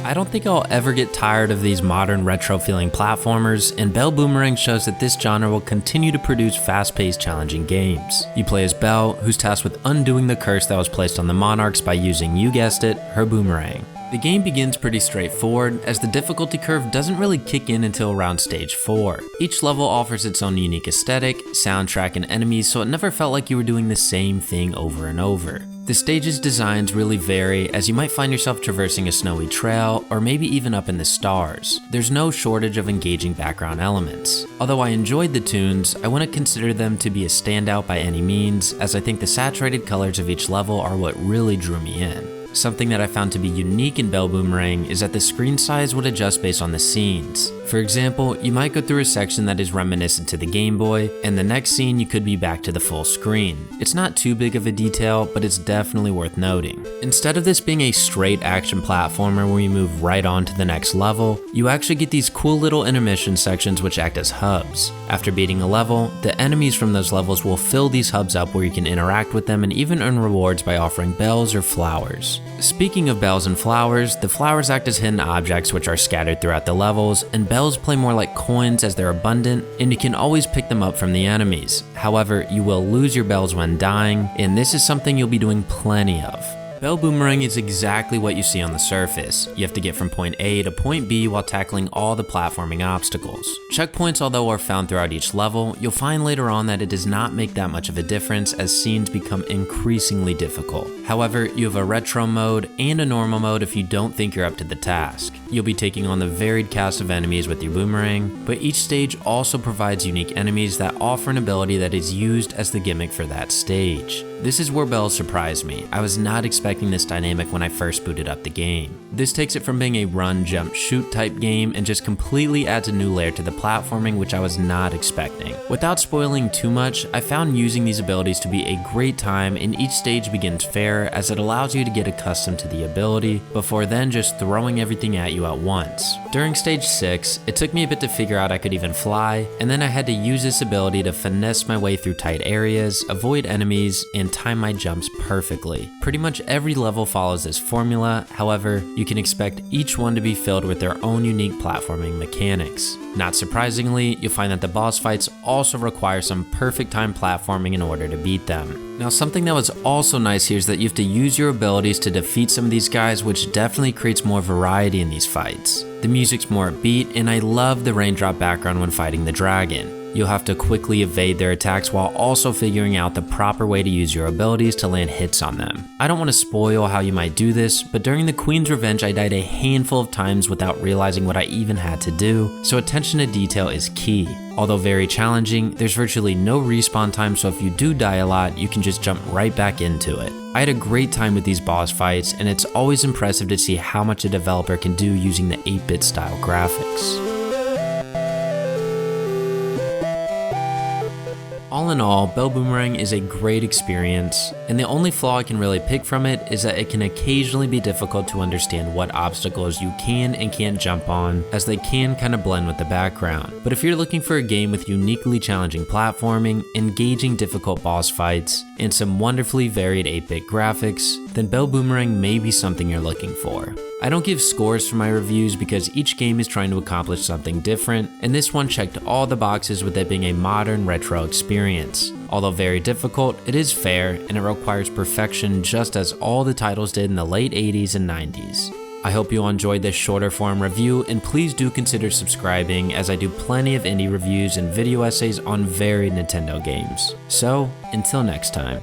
I don't think I'll ever get tired of these modern retro-feeling platformers, and Belle Boomerang shows that this genre will continue to produce fast-paced, challenging games. You play as Belle, who's tasked with undoing the curse that was placed on the monarchs by using, you guessed it, her boomerang. The game begins pretty straightforward, as the difficulty curve doesn't really kick in until around stage 4. Each level offers its own unique aesthetic, soundtrack, and enemies, so it never felt like you were doing the same thing over and over. The stage's designs really vary, as you might find yourself traversing a snowy trail, or maybe even up in the stars. There's no shortage of engaging background elements. Although I enjoyed the tunes, I wouldn't consider them to be a standout by any means, as I think the saturated colors of each level are what really drew me in. Something that I found to be unique in Belle Boomerang is that the screen size would adjust based on the scenes. For example, you might go through a section that is reminiscent to the Game Boy, and the next scene you could be back to the full screen. It's not too big of a detail, but it's definitely worth noting. Instead of this being a straight action platformer where you move right on to the next level, you actually get these cool little intermission sections which act as hubs. After beating a level, the enemies from those levels will fill these hubs up where you can interact with them and even earn rewards by offering bells or flowers. Speaking of bells and flowers, the flowers act as hidden objects which are scattered throughout the levels, and bells play more like coins as they're abundant, and you can always pick them up from the enemies. However, you will lose your bells when dying, and this is something you'll be doing plenty of. Belle Boomerang is exactly what you see on the surface. You have to get from point A to point B while tackling all the platforming obstacles. Checkpoints, although are found throughout each level, you'll find later on that it does not make that much of a difference as scenes become increasingly difficult. However, you have a retro mode and a normal mode if you don't think you're up to the task. You'll be taking on the varied cast of enemies with your boomerang, but each stage also provides unique enemies that offer an ability that is used as the gimmick for that stage. This is where Belle surprised me. I was not expecting this dynamic when I first booted up the game. This takes it from being a run, jump, shoot type game and just completely adds a new layer to the platforming which I was not expecting. Without spoiling too much, I found using these abilities to be a great time, and each stage begins fair as it allows you to get accustomed to the ability before then just throwing everything at you at once. During stage 6, it took me a bit to figure out I could even fly, and then I had to use this ability to finesse my way through tight areas, avoid enemies, and time my jumps perfectly. Pretty much every level follows this formula, however, you can expect each one to be filled with their own unique platforming mechanics. Not surprisingly, you'll find that the boss fights also require some perfect time platforming in order to beat them. Now, something that was also nice here is that you have to use your abilities to defeat some of these guys, which definitely creates more variety in these fights. The music's more upbeat, and I love the raindrop background when fighting the dragon. You'll have to quickly evade their attacks while also figuring out the proper way to use your abilities to land hits on them. I don't want to spoil how you might do this, but during the Queen's Revenge I died a handful of times without realizing what I even had to do, so attention to detail is key. Although very challenging, there's virtually no respawn time, so if you do die a lot, you can just jump right back into it. I had a great time with these boss fights, and it's always impressive to see how much a developer can do using the 8-bit style graphics. All in all, Belle Boomerang is a great experience, and the only flaw I can really pick from it is that it can occasionally be difficult to understand what obstacles you can and can't jump on, as they can kind of blend with the background. But if you're looking for a game with uniquely challenging platforming, engaging difficult boss fights, and some wonderfully varied 8-bit graphics, then Belle Boomerang may be something you're looking for. I don't give scores for my reviews because each game is trying to accomplish something different, and this one checked all the boxes with it being a modern retro experience. Although very difficult, it is fair, and it requires perfection just as all the titles did in the late 80s and 90s. I hope you all enjoyed this shorter form review, and please do consider subscribing as I do plenty of indie reviews and video essays on varied Nintendo games. So, until next time.